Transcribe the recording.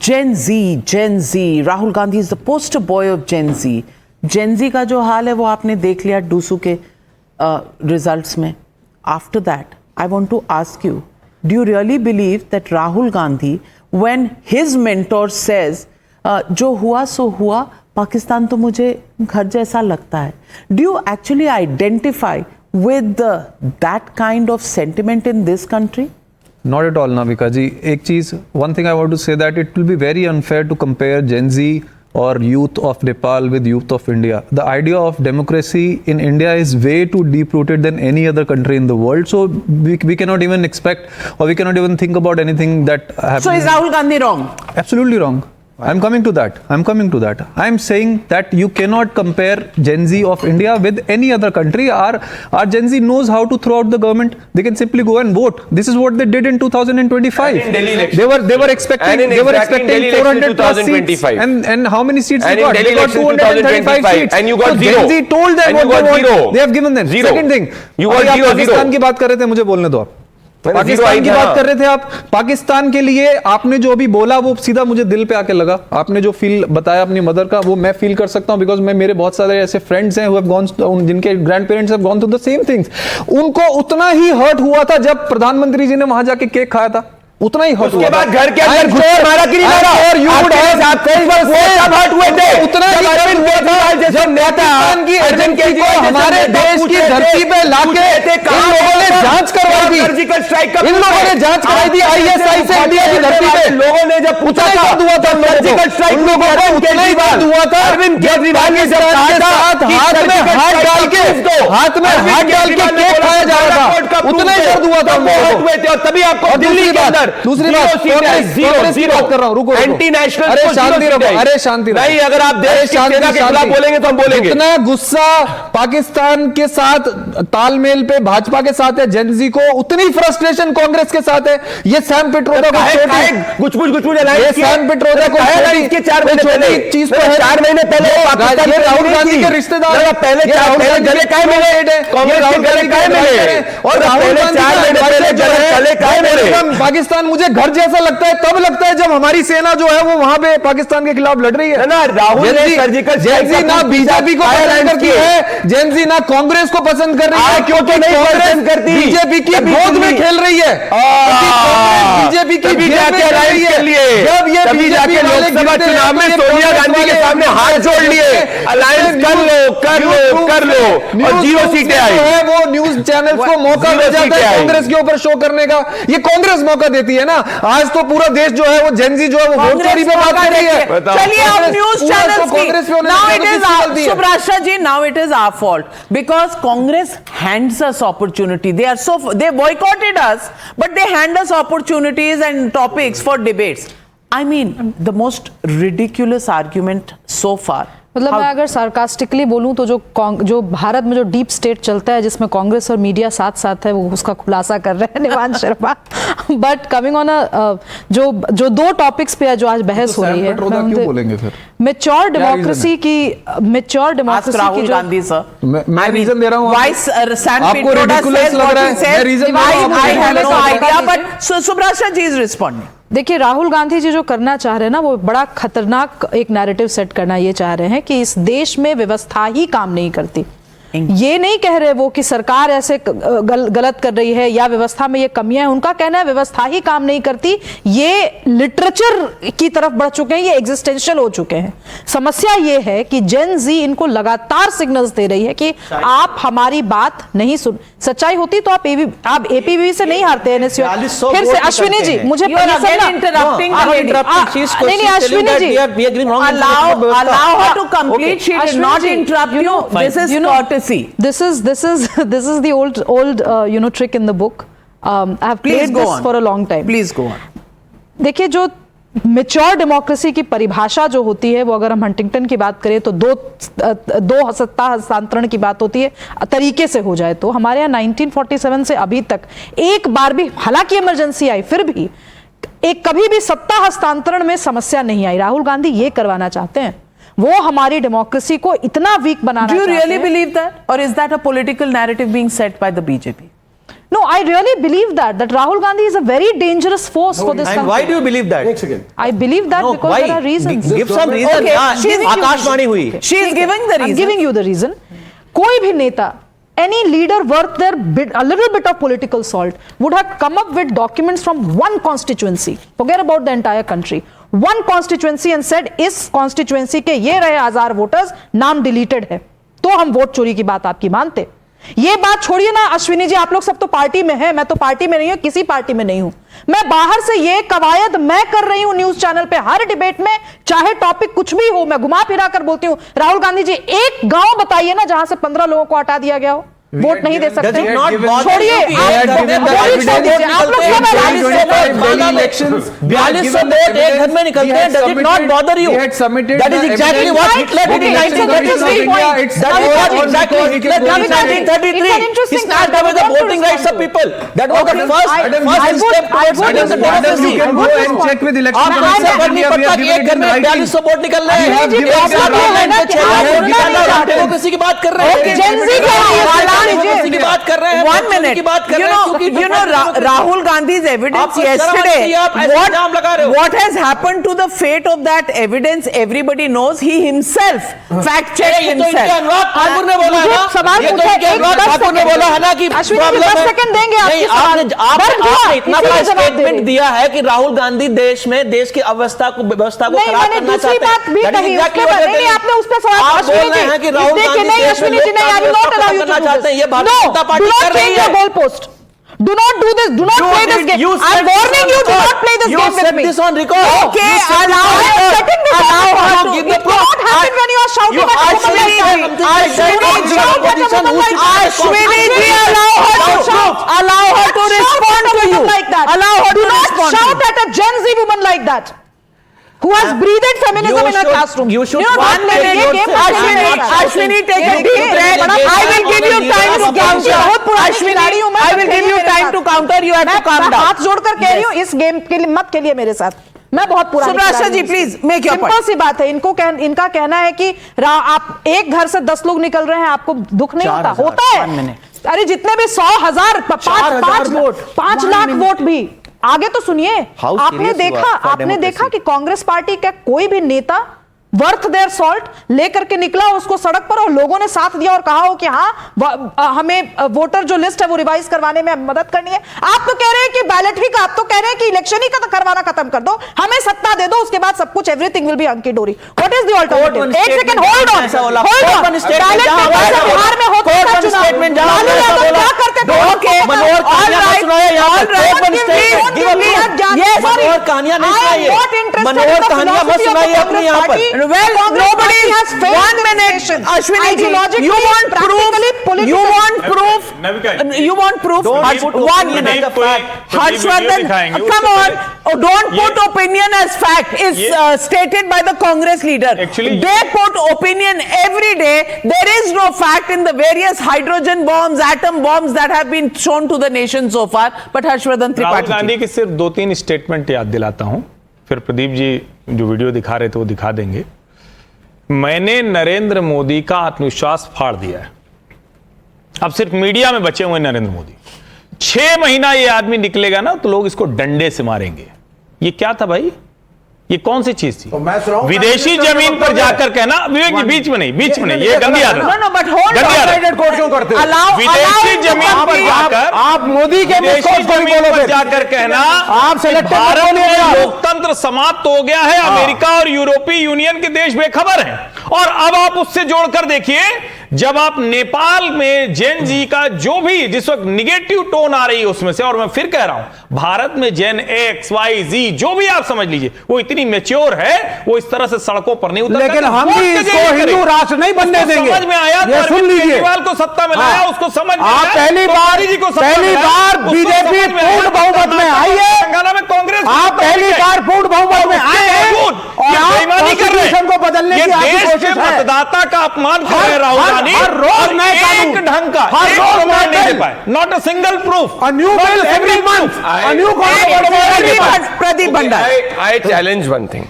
Gen Z, Rahul Gandhi is the poster boy of Gen Z का जो हाल है वो आपने देख लिया डूसू के रिजल्ट्स में. After that I want to ask you, do you really believe that Rahul Gandhi when his mentor says जो हुआ सो हुआ, पाकिस्तान तो मुझे घर जैसा लगता है, do you actually identify with that kind of sentiment in this country? Not at all, Navika ji. एक चीज, one thing I want to say that it will be very unfair to compare Gen Z or youth of Nepal with youth of India. The idea of democracy in India is way too deep-rooted than any other country in the world. So we cannot even expect or we cannot even think about anything that happens. So is Rahul Gandhi wrong? Absolutely wrong. I'm coming to that. I'm saying that you cannot compare Gen Z of India with any other country. Our Gen Z knows how to throw out the government. They can simply go and vote. This is what they did in 2025. And in Delhi election. They were expecting 400 plus seats. And how many seats they got? They got 235 seats. And you got so zero. Gen Z told them and what they want. Zero. They have given them. Zero. Second thing. You got zero. Pakistan की बात कर रहे थे, मुझे बोलने दो आप. पाकिस्तान की बात कर रहे थे आप. पाकिस्तान के लिए आपने जो अभी बोला वो सीधा मुझे दिल पे आके लगा. आपने जो फील बताया अपनी मदर का, वो मैं फील कर सकता हूं, बिकॉज मेरे बहुत सारे ऐसे फ्रेंड्स हैं who have gone, जिनके grand parents have gone through the same things. उनको उतना ही हर्ट हुआ था जब प्रधानमंत्री जी ने वहां जाके केक खाया था. उतना ही हर्ट हुआ. उसके बाद घर के अंदर घुस मारा कि नहीं मारा? और यू वुड हैव सब हर्ट हुए थे. उतना ही हर्ट हुआ था जब पाकिस्तान की एजेंसी को हमारे देश की धरती पे लाके इन लोगों ने जांच करवाई थी. सर्जिकल स्ट्राइक का इन लोगों ने जांच कराई थी आईएसआई से इंडिया की धरती पे. लोगों ने जब पूछा था हुआ था सर्जिकल स्ट्राइक, उन लोगों को उतना ही दर्द हुआ था अरविंद केजरीवाल ने जब पाकिस्तान के साथ हाथ में हाथ डाल के केक खाया जा रहा था. उतना ही दर्द हुआ था उन लोगों को. हुए थे. और तभी आपको दिल्ली के अंदर दूसरी बात जीरो कर रहा हूं. रुको एंटी नेशनल. अरे शांति रहो. अरे शांति नहीं, अगर आप देश की सेना के खिलाफ बोलेंगे तो हम बोलेंगे. इतना गुस्सा पाकिस्तान के साथ तालमेल पे भाजपा के साथ है जेन जी को, उतनी फ्रस्ट्रेशन कांग्रेस के साथ है. ये सैम पिट्रोदा को कुछ ये सैम पिट्रोदा को इसके 4 महीने पहले चीज 4 महीने पहले पाकिस्तान में राहुल गांधी के रिश्तेदार पहले गले काहे मिले? कांग्रेस के गले काहे मिले? और राहुल गांधी 4 महीने पहले गले काहे मिले? पाकिस्तान मुझे घर जैसा लगता है तब लगता है जब हमारी सेना जो है वो वहां पे पाकिस्तान के खिलाफ लड़ रही है ना. राहुल ने सर्जिकल जेन ना बीजेपी को पसंद करती है, जेन जी ना कांग्रेस को पसंद कर रही है, क्योंकि नहीं पसंद करती, बीजेपी की गोद में खेल रही है. बीजेपी की जब ये बीजेपी लोकसभा चुनाव में सोनिया गांधी के सामने हाथ जोड़ लिए, अलायंस कर लो और 0 सीटें आई है. वो न्यूज चैनल को मौका मिल जाता है कांग्रेस के ऊपर शो करने का. ये कांग्रेस मौका देती है ना. आज तो पूरा देश जो है वो जेन जी जो है वो वोट चोरी पे बात कर रही है. चलिए आप न्यूज चैनल्स की, नाउ इट इज सुब्राशा जी, now it is our fault because Congress hands us opportunity. they boycotted us but they hand us opportunities and topics for debates. I mean the most ridiculous argument so far. मतलब मैं अगर sarcastically बोलूं तो जो भारत में जो डीप स्टेट चलता है जिसमें कांग्रेस और मीडिया साथ साथ है, वो उसका खुलासा कर रहे हैं निवांत शर्मा. बट कमिंग ऑन जो 2 टॉपिक्स पे जो आज बहस हो रही है, क्यों बोलेंगे फिर? मैच्योर डेमोक्रेसी की गांधी सर, मैं रीजन दे रहा हूं. आपको रिडिकुलस लग रहा है. मैं reason I have no idea but Subrasha ji is responding. देखिए, राहुल गांधी जी जो करना चाह रहे हैं ना, वो बड़ा खतरनाक एक नैरेटिव सेट करना ये चाह रहे हैं कि इस देश में व्यवस्था ही काम नहीं करती. ये नहीं कह रहे वो कि सरकार ऐसे गलत कर रही है या व्यवस्था में ये कमियां हैं. उनका कहना है व्यवस्था ही काम नहीं करती. ये लिटरेचर की तरफ बढ़ चुके हैं, ये एग्जिस्टेंशियल हो चुके हैं. समस्या ये है कि जेन जी इनको लगातार सिग्नल्स दे रही है कि आप हमारी बात नहीं सुन. सच्चाई होती तो आप एपीवी से नहीं हारते हैं. फिर से अश्विनी जी, मुझे नहीं Ashwini ji, allow her to complete. She did not interrupt you. This is courtesy. This is the old trick in the book. I have played this for a long time. Please go on. देखिए, जो mature democracy की परिभाषा जो होती है वो अगर हम हंटिंगटन की बात करें तो दो सत्ता हस्तांतरण की बात होती है तरीके से हो जाए. तो हमारे यहाँ 1947 से अभी तक एक बार भी, हालांकि इमरजेंसी आई, फिर भी कभी भी सत्ता हस्तांतरण में समस्या नहीं आई. राहुल गांधी ये करवाना चाहते हैं. वो हमारी डेमोक्रेसी को इतना वीक बनाना चाहते हैं. Do you really believe that, or is that a political narrative being set by the BJP? No, I really believe that Rahul Gandhi is a very dangerous force for this And country. why do you believe that? I believe that No, because why? there are reasons. Give some reason. Okay, हाँ, she's- Akashvani हुई. She is giving the I'm reason. giving you the reason. कोई भी नेता, any leader worth their a little bit of political salt would have come up with documents from one constituency. Forget about the entire country. One constituency and said इस constituency के ये रहे 1000 voters, नाम deleted है, तो हम vote चोरी की बात आपकी मानते. ये बात छोड़िए ना अश्विनी जी, आप लोग सब तो पार्टी में हैं, मैं तो पार्टी में नहीं हूं, किसी पार्टी में नहीं हूं. मैं बाहर से ये कवायद मैं कर रही हूं न्यूज चैनल पे, हर डिबेट में, चाहे टॉपिक कुछ भी हो, मैं घुमा फिरा कर बोलती हूं. राहुल गांधी जी, एक गांव बताइए ना जहां से 15 लोगों को हटा दिया गया हो, वोट नहीं दे सकते. Does it not bother छोड़िए, you कि आप एक घर में वोट छोड़ दीजिए, आप लोग सब 4200 वोट एक घर में निकलते हैं. Does it not bother you? That is exactly what Hitler did in 1933. That is what exactly Hitler did in 1933. He snatched away the voting rights of people. That was the first step towards democracy. You can go and check with election आपको इससे फर्क नहीं पड़ता कि एक घर में 4200 vote निकल रहे हैं. डेमोक्रेसी की बात कर रहे हैं. की बात कर रहे हैं. 1 minute. You know, Rahul Gandhi's evidence yesterday. What has happened to the fate of that evidence? Everybody knows. He himself fact checked himself. Thakur ने बोला मुझे सवाल ये तो पूछा, इनके एक अनुराग 10 ठाकुर ने बोला है ना कि अश्विनी जी, problem 10 है. सेकंड देंगे नहीं, आपके सवाल. आपने इतना बड़ा इसीलिए जवाब दे स्टेटमेंट रही. दिया है कि राहुल गांधी देश में देश की व्यवस्था को नहीं, खराब मैंने करना दूसरी चाहते बात भी हैं. That is कही, exactly उसके what बाद they're नहीं, doing. आपने उस पे सवाल. आप अश्विनी बोल रहे जी, हैं कि राहुल देखिए, गांधी नहीं, देश में अश्विनी जी, नहीं, I will not allow you करना to do चाहते हैं. ये this. Bharatiya Janata party Do कर not रही change है. your goalpost. Do not do this. Do not play this game. I'm warning you. Do not play this game with me. This on record. Okay, Allow her to. give It cannot happen when you are shouting at a woman like that. Ashwini Shout at a woman like that. Ashwini ji, allow her to respond to you. Allow her to Do not respond to shout you. at a Gen Z woman like that, who has breathed feminism in her classroom. You should know, one don't play minute, this game. Ashwini, take a deep breath. I will give you time to counter. Ashwini, I will give you time to counter. You have to calm मैं down. हाथ जोड़कर कह रही हूँ, इस game के लिए मत खेलिए मेरे साथ. मैं बहुत पुरानी सुब्राशा खिलाड़ी जी, हूँ. please, make your simple point. सी बात है. इनका कहना है कि आप एक घर से 10 लोग निकल रहे हैं, आपको दुख नहीं होता? होता है. अरे जितने भी 100,000 5 लाख वोट भी आगे तो सुनिए. आपने देखा कि कांग्रेस पार्टी का कोई भी नेता वर्थ देयर सॉल्ट लेकर के निकला उसको सड़क पर, और लोगों ने साथ दिया और कहा हो कि हाँ हमें वोटर जो लिस्ट है वो रिवाइज करवाने में मदद करनी है. आप तो कह रहे हैं कि बैलेट ही का, आप तो कह रहे हैं कि इलेक्शन ही का करवाना खत्म कर दो, हमें सत्ता दे दो, उसके बाद सब कुछ everything will be hunky dory. What is the alternative? एक second hold on. Ballot paper से बिहार में होता था चुनाव. लालू यादव क्या करते थे? Okay, मनोहर कहानियां नहीं सुनाइए. मनोहर कहानियां मत सुनाइए अपने यहाँ पर. Well, nobody has 1 minute. Ashwini ji, you want proof? You want proof? You want proof? Don't put 1 minute. Harshvardhan, come on. Oh, don't put opinion as fact. It's stated by the Congress leader. Actually- They put opinion every day. There is no fact in the various hydrogen bombs, atom bombs that have been shown to the nation so far. But Harshvardhan Rahul Tripathi. Gandhi के सिर्फ 2-3 statement याद दिलाता हूं, फिर प्रदीप जी जो video दिखा रहे थे वो दिखा देंगे. मैंने नरेंद्र मोदी का आत्मविश्वास फाड़ दिया है. अब सिर्फ मीडिया में बचे हुए नरेंद्र मोदी. 6 महीना ये आदमी निकलेगा ना तो लोग इसको डंडे से मारेंगे. ये क्या था भाई? ये कौन सी चीज थी? विदेशी जमीन पर जाकर कहना, विवेक जी बीच में नहीं, ये गंदी आदत. No, but hold on. विदेशी जमीन पर जाकर आप मोदी के विदेशी जमीन पर जाकर कहना आप भारत में लोकतंत्र समाप्त हो गया है, अमेरिका और यूरोपीय यूनियन के देश बेखबर हैं. और अब आप उससे जोड़कर देखिए, जब आप नेपाल में जेन जी का जो भी जिस वक्त निगेटिव टोन आ रही है उसमें से, और मैं फिर कह रहा हूं भारत में जेन एक्स वाई जी जो भी आप समझ लीजिए वो इतनी मैच्योर है, वो इस तरह से सड़कों पर नहीं उतर. लेकिन हम भी इसको हिंदू राष्ट्र नहीं बनने देंगे. समझ में आया तो ये सुन लीजिए, केजरीवाल को सत्ता में लाया, उसको समझ में आप आया, पहली तो बार मोदी जी को सत्ता में लाया, उसको बीजेपी समझ में आया, पूर्ण बहुमत में आई है. तेलंगाना में कांग्रेस आप पहली बार पूर्ण बहुमत में आए हैं और आप बेईमानी कर रहे कॉन्स्टिट्यूशन को बदलने ये की आपकी देश के कोशिश है. मतदाता का अपमान कर रहे हैं राहुल गांधी. हर रोज नए एक कानून, ढंग का हर एक रोज प्रमाण नए नहीं दे बिल. पाए. Not a single proof. A new bill every month. A new constitution every month. Pradeep Bhandari. I challenge one thing.